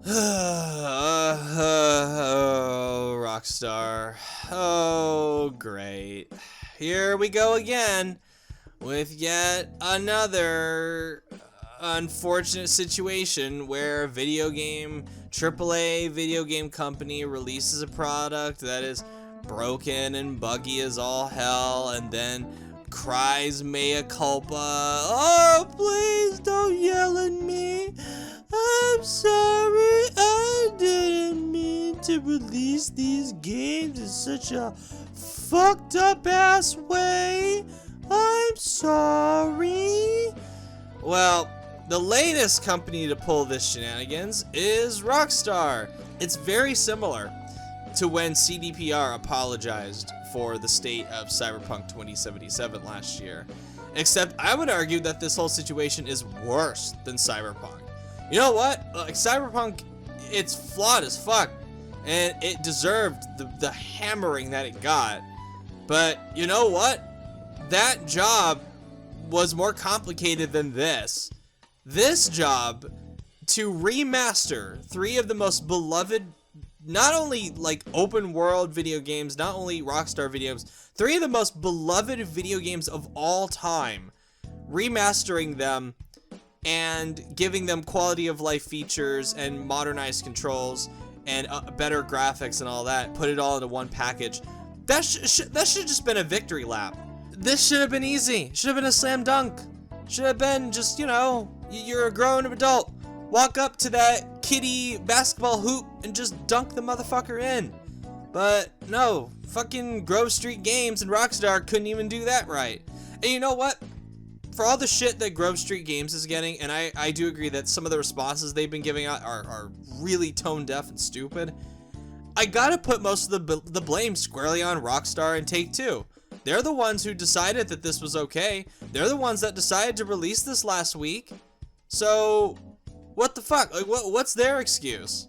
Oh, Rockstar. Oh, great. Here we go again with yet another unfortunate situation where AAA video game company releases a product that is broken and buggy as all hell and then cries mea culpa. Oh, please don't yell at me. I'm sorry, I didn't mean to release these games in such a fucked up ass way. I'm sorry. Well, the latest company to pull this shenanigans is Rockstar. It's very similar to when CDPR apologized for the state of Cyberpunk 2077 last year. Except I would argue that this whole situation is worse than Cyberpunk. You know what? Like, Cyberpunk, it's flawed as fuck, and it deserved the hammering that it got. But you know what? That job was more complicated than this. This job to remaster three of the most beloved, not only like open world video games, not only Rockstar video games, three of the most beloved video games of all time, remastering them and giving them quality of life features and modernized controls and better graphics and all that, put it all into one package. That should just been a victory lap. This should have been easy. Should have been a slam dunk. Should have been just, you know, you're a grown adult. Walk up to that kiddie basketball hoop and just dunk the motherfucker in. But no, fucking Grove Street Games and Rockstar couldn't even do that right. And you know what? For all the shit that Grove Street Games is getting, and I do agree that some of the responses they've been giving out are really tone deaf and stupid, I gotta put most of the blame squarely on Rockstar and Take-Two. They're the ones who decided that this was okay. They're the ones that decided to release this last week. So, what the fuck? Like, what's their excuse?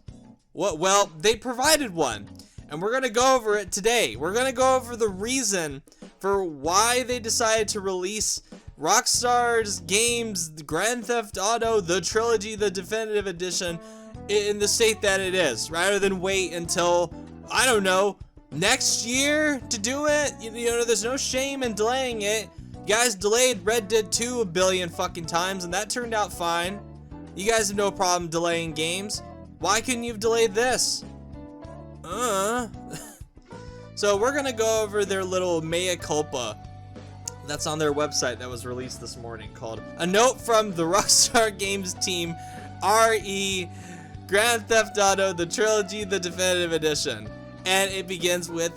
Well, they provided one, and we're gonna go over it today. We're gonna go over the reason for why they decided to release Rockstar's games, Grand Theft Auto, the trilogy, the definitive edition, in the state that it is, rather than wait until, I don't know, next year to do it. You know, there's no shame in delaying it. You guys delayed Red Dead 2 a billion fucking times, and that turned out fine. You guys have no problem delaying games. Why couldn't you have delayed this? So we're gonna go over their little mea culpa that's on their website that was released this morning, called A Note from the Rockstar Games Team, RE Grand Theft Auto, the Trilogy, the Definitive Edition. And it begins with,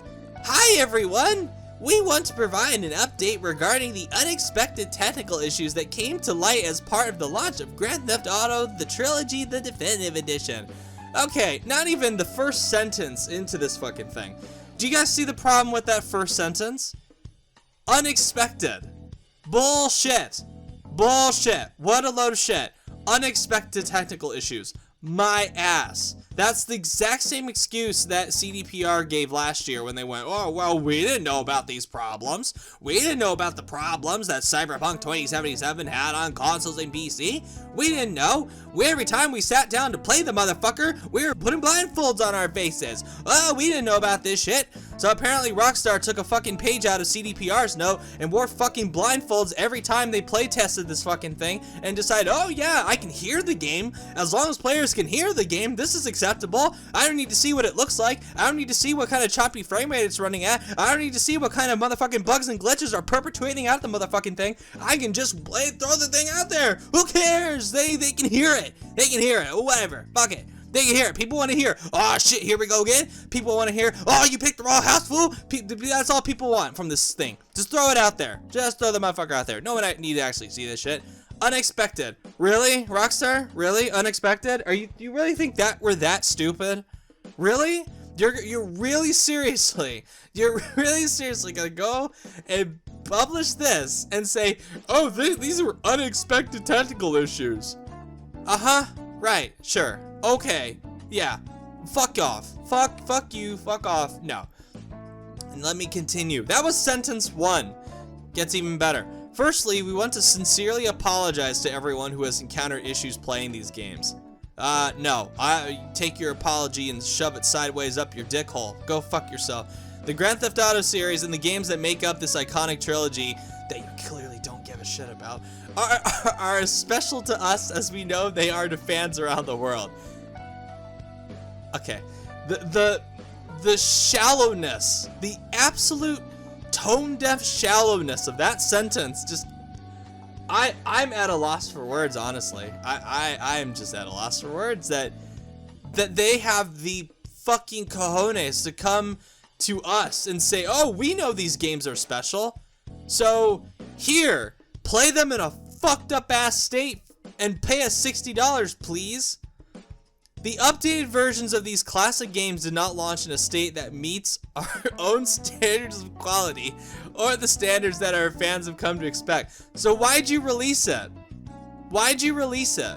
"Hi everyone! We want to provide an update regarding the unexpected technical issues that came to light as part of the launch of Grand Theft Auto, the Trilogy, the Definitive Edition." Okay, not even the first sentence into this fucking thing. Do you guys see the problem with that first sentence? Unexpected. Bullshit. Bullshit. What a load of shit. Unexpected technical issues. My ass. That's the exact same excuse that CDPR gave last year when they went, "Oh, well, we didn't know about these problems. We didn't know about the problems that Cyberpunk 2077 had on consoles and PC. We didn't know. Every time we sat down to play the motherfucker, we were putting blindfolds on our faces. Oh, we didn't know about this shit." So apparently Rockstar took a fucking page out of CDPR's note and wore fucking blindfolds every time they play tested this fucking thing and decided, "Oh yeah, I can hear the game. As long as players can hear the game, this is acceptable. I don't need to see what it looks like. I don't need to see what kind of choppy frame rate it's running at. I don't need to see what kind of motherfucking bugs and glitches are perpetuating out the motherfucking thing. I can just throw the thing out there. Who cares? They can hear it. They can hear it. Whatever. Fuck it. They can hear it. People want to hear, "Oh shit, here we go again." People want to hear, "Oh, you picked the wrong house, fool." That's all people want from this thing. Just throw it out there. Just throw the motherfucker out there. No one need to actually see this shit. Unexpected. Really, Rockstar? Really? Unexpected? Do you really think that we're that stupid? Really? You're really seriously gonna go and publish this and say, "Oh, these are unexpected technical issues." Right, sure. Okay, yeah. Fuck off. Fuck you, fuck off. No. And let me continue. That was sentence 1. Gets even better. Firstly, we want to sincerely apologize to everyone who has encountered issues playing these games. No. I take your apology and shove it sideways up your dick hole. Go fuck yourself. The Grand Theft Auto series and the games that make up this iconic trilogy that you clearly don't give a shit about are as special to us as we know they are to fans around the world. Okay. The shallowness, the absolute tone-deaf shallowness of that sentence just... I'm at a loss for words, honestly. I'm just at a loss for words that they have the fucking cojones to come to us and say, oh, we know these games are special, so here, play them in a fucked up ass state and pay us $60, please. The updated versions of these classic games did not launch in a state that meets our own standards of quality or the standards that our fans have come to expect. So why'd you release it? Why'd you release it?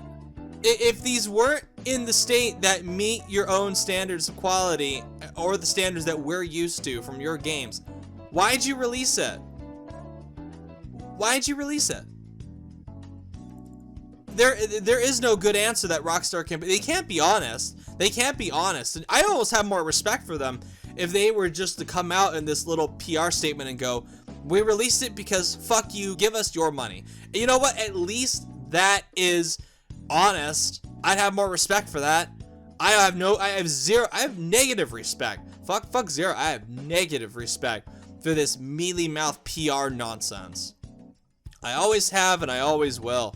If these weren't in the state that meet your own standards of quality or the standards that we're used to from your games, why'd you release it? Why'd you release it? There is no good answer that Rockstar can... They can't be honest. They can't be honest. And I almost have more respect for them if they were just to come out in this little PR statement and go, we released it because fuck you, give us your money. And you know what? At least that is honest. I'd have more respect for that. I have negative respect. Fuck zero. I have negative respect for this mealy mouth PR nonsense. I always have and I always will.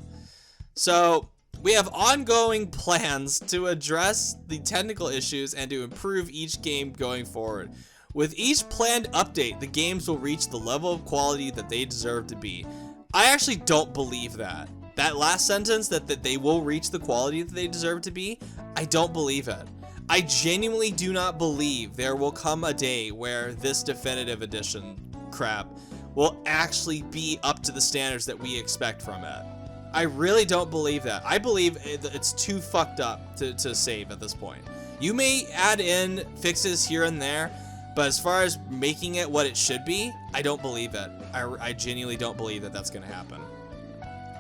So, we have ongoing plans to address the technical issues and to improve each game going forward. With each planned update, the games will reach the level of quality that they deserve to be. I actually don't believe that. That last sentence, that they will reach the quality that they deserve to be, I don't believe it. I genuinely do not believe there will come a day where this definitive edition crap will actually be up to the standards that we expect from it. I really don't believe that. I believe it's too fucked up to save at this point. You may add in fixes here and there, but as far as making it what it should be, I don't believe it. I genuinely don't believe that that's going to happen.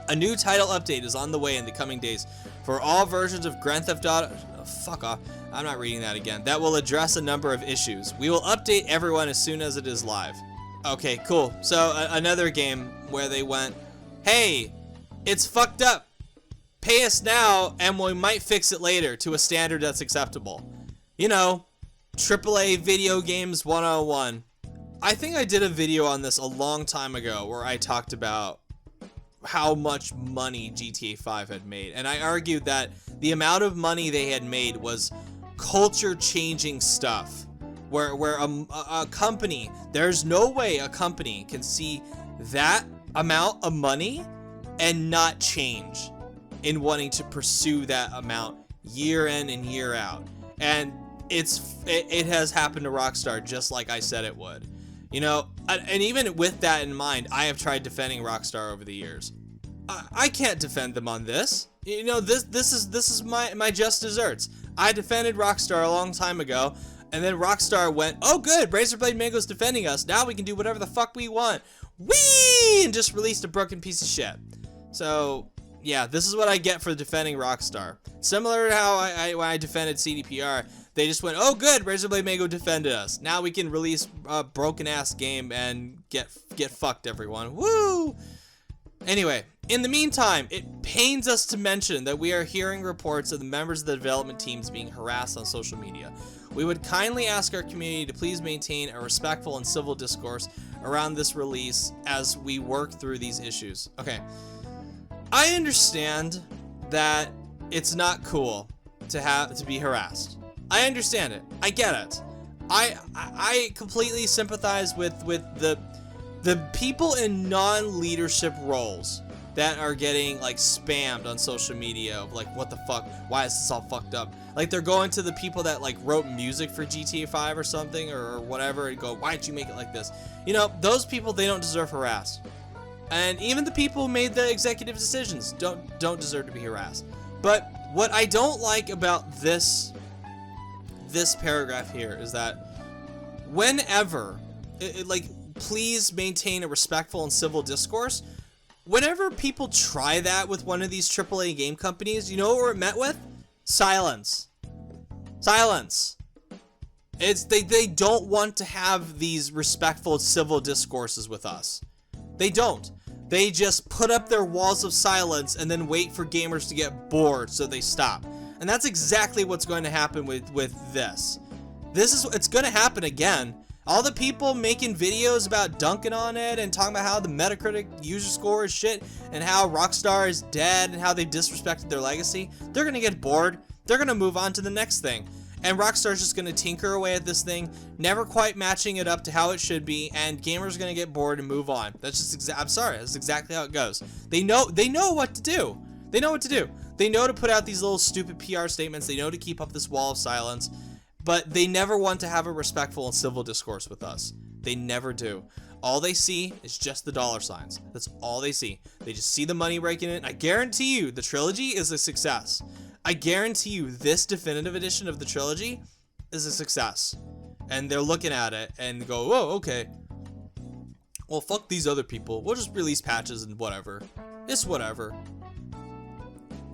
A new title update is on the way in the coming days for all versions of Grand Theft Auto... Oh, fuck off. I'm not reading that again. That will address a number of issues. We will update everyone as soon as it is live. Okay, cool. So another game where they went, hey... It's fucked up. Pay us now, and we might fix it later to a standard that's acceptable. You know, AAA video games 101. I think I did a video on this a long time ago where I talked about how much money GTA 5 had made. And I argued that the amount of money they had made was culture-changing stuff. Where a company, there's no way a company can see that amount of money and not change in wanting to pursue that amount year in and year out. And it has happened to Rockstar just like I said it would. You know, and even with that in mind, I have tried defending Rockstar over the years. I can't defend them on this. You know, this is my just desserts. I defended Rockstar a long time ago, and then Rockstar went, oh good, Razorblade Mango's defending us. Now we can do whatever the fuck we want. Whee! And just released a broken piece of shit. So, yeah, this is what I get for defending Rockstar. Similar to how when I defended CDPR, they just went, oh good, Razorblade Mango defended us. Now we can release a broken-ass game and get fucked, everyone. Woo! Anyway, in the meantime, it pains us to mention that we are hearing reports of the members of the development teams being harassed on social media. We would kindly ask our community to please maintain a respectful and civil discourse around this release as we work through these issues. Okay. I understand that it's not cool to be harassed. I understand it. I get it. I completely sympathize with the people in non-leadership roles that are getting like spammed on social media of like, what the fuck? Why is this all fucked up? Like they're going to the people that like wrote music for GTA 5 or something or whatever and go, why'd you make it like this? You know, those people, they don't deserve harassed. And even the people who made the executive decisions don't deserve to be harassed. But what I don't like about this paragraph here is that whenever, like, please maintain a respectful and civil discourse, whenever people try that with one of these AAA game companies, you know what we're met with? Silence. Silence. They don't want to have these respectful civil discourses with us. They don't. They just put up their walls of silence and then wait for gamers to get bored so they stop. And that's exactly what's going to happen with this. It's going to happen again. All the people making videos about dunking on it and talking about how the Metacritic user score is shit and how Rockstar is dead and how they disrespected their legacy, they're going to get bored. They're going to move on to the next thing. And Rockstar's just going to tinker away at this thing, never quite matching it up to how it should be, and gamers are going to get bored and move on. That's just I'm sorry, that's exactly how it goes. They know what to do. They know what to do. They know to put out these little stupid PR statements. They know to keep up this wall of silence, but they never want to have a respectful and civil discourse with us. They never do. All they see is just the dollar signs. That's all they see. They just see the money raking in. I guarantee you the trilogy is a success. I guarantee you this definitive edition of the trilogy is a success. And they're looking at it and go, oh, okay. Well, fuck these other people. We'll just release patches and whatever. It's whatever.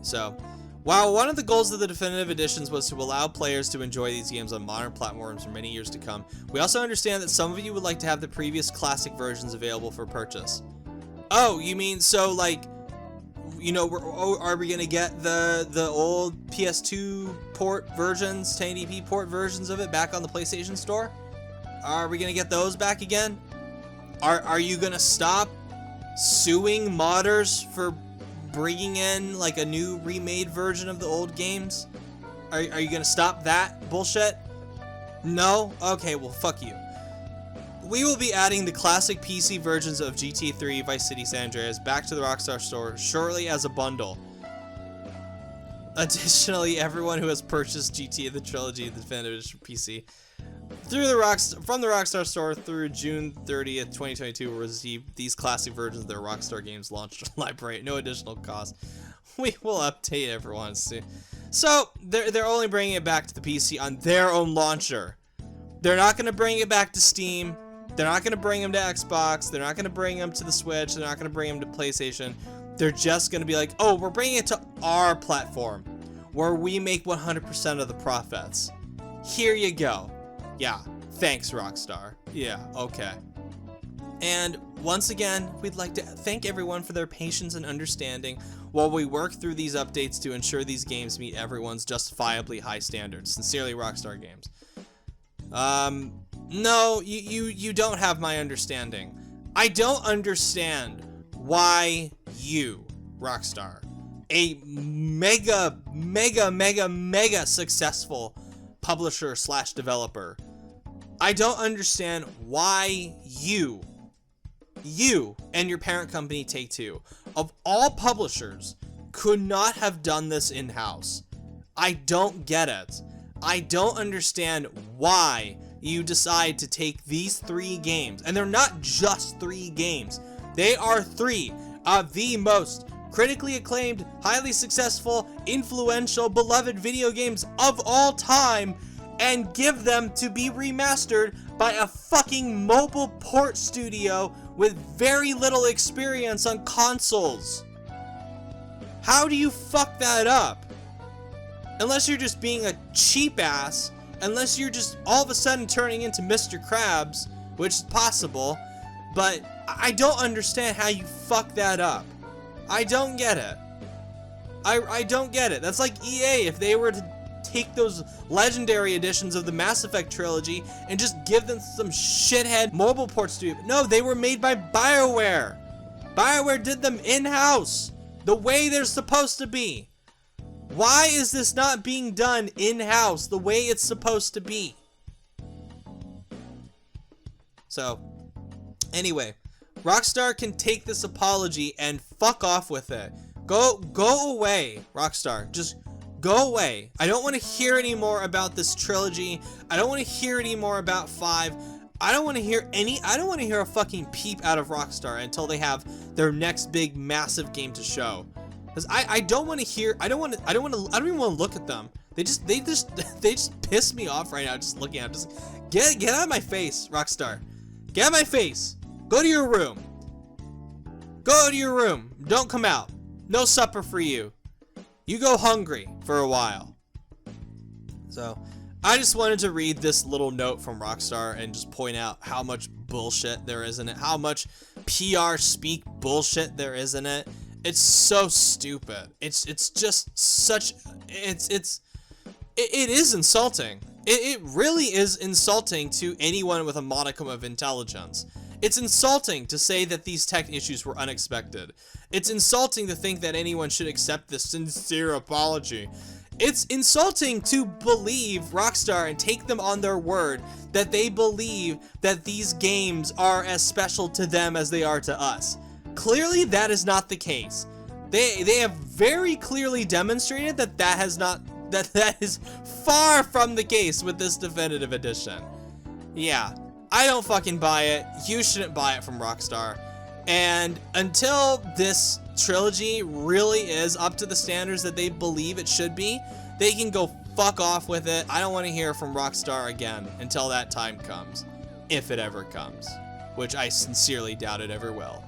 So, while one of the goals of the definitive editions was to allow players to enjoy these games on modern platforms for many years to come, we also understand that some of you would like to have the previous classic versions available for purchase. Oh, you mean so like, you know, are we gonna get the old PS2 port versions, 1080p port versions of it back on the PlayStation Store? Are we gonna get those back again? Are you gonna stop suing modders for bringing in like a new remade version of the old games? Are you gonna stop that bullshit? No? Okay, well fuck you. We will be adding the classic PC versions of GTA 3 Vice City San Andreas back to the Rockstar Store shortly as a bundle. Additionally, everyone who has purchased GTA the Trilogy the Definitive Edition PC from the Rockstar Store through June 30th, 2022 will receive these classic versions of their Rockstar games launched library at no additional cost. We will update everyone soon. So, they're only bringing it back to the PC on their own launcher. They're not going to bring it back to Steam. They're not going to bring them to Xbox. They're not going to bring them to the Switch. They're not going to bring them to PlayStation. They're just going to be like, oh, we're bringing it to our platform where we make 100% of the profits. Here you go. Yeah, thanks, Rockstar. Yeah, okay. And once again, we'd like to thank everyone for their patience and understanding while we work through these updates to ensure these games meet everyone's justifiably high standards. Sincerely, Rockstar Games. No, you don't have my understanding. I don't understand why you, Rockstar, a mega successful publisher / developer, I don't understand why you and your parent company Take-Two, of all publishers, could not have done this in-house. I don't get it. I don't understand why you decide to take these 3 games, and they're not just 3 games. They are 3 of the most critically acclaimed, highly successful, influential, beloved video games of all time, and give them to be remastered by a fucking mobile port studio with very little experience on consoles. How do you fuck that up? Unless you're just being a cheap ass, unless you're just all of a sudden turning into Mr. Krabs, which is possible, but I don't understand how you fuck that up. I don't get it. I don't get it. That's like EA if they were to take those legendary editions of the Mass Effect trilogy and just give them some shithead mobile port studio. No, they were made by BioWare. BioWare did them in-house, the way they're supposed to be. Why is this not being done in-house the way it's supposed to be? So, anyway, Rockstar can take this apology and fuck off with it. Go away, Rockstar. Just go away. I don't want to hear any more about this trilogy. I don't want to hear any more about 5. I don't want to hear a fucking peep out of Rockstar until they have their next big massive game to show. Cuz I don't want to hear I don't even want to look at them. They just piss me off right now just looking at them. Just get out of my face, Rockstar. Get out of my face. Go to your room. Go to your room. Don't come out. No supper for you. You go hungry for a while. So I just wanted to read this little note from Rockstar and just point out how much bullshit there is in it, how much PR speak bullshit there is in it. It's so stupid. It's just such, it is insulting. It really is insulting to anyone with a modicum of intelligence. It's insulting to say that these tech issues were unexpected. It's insulting to think that anyone should accept this sincere apology. It's insulting to believe Rockstar and take them on their word that they believe that these games are as special to them as they are to us. Clearly, that is not the case. They have very clearly demonstrated that that is far from the case with this definitive edition. Yeah, I don't fucking buy it. You shouldn't buy it from Rockstar. And until this trilogy really is up to the standards that they believe it should be, they can go fuck off with it. I don't want to hear from Rockstar again until that time comes. If it ever comes. Which I sincerely doubt it ever will.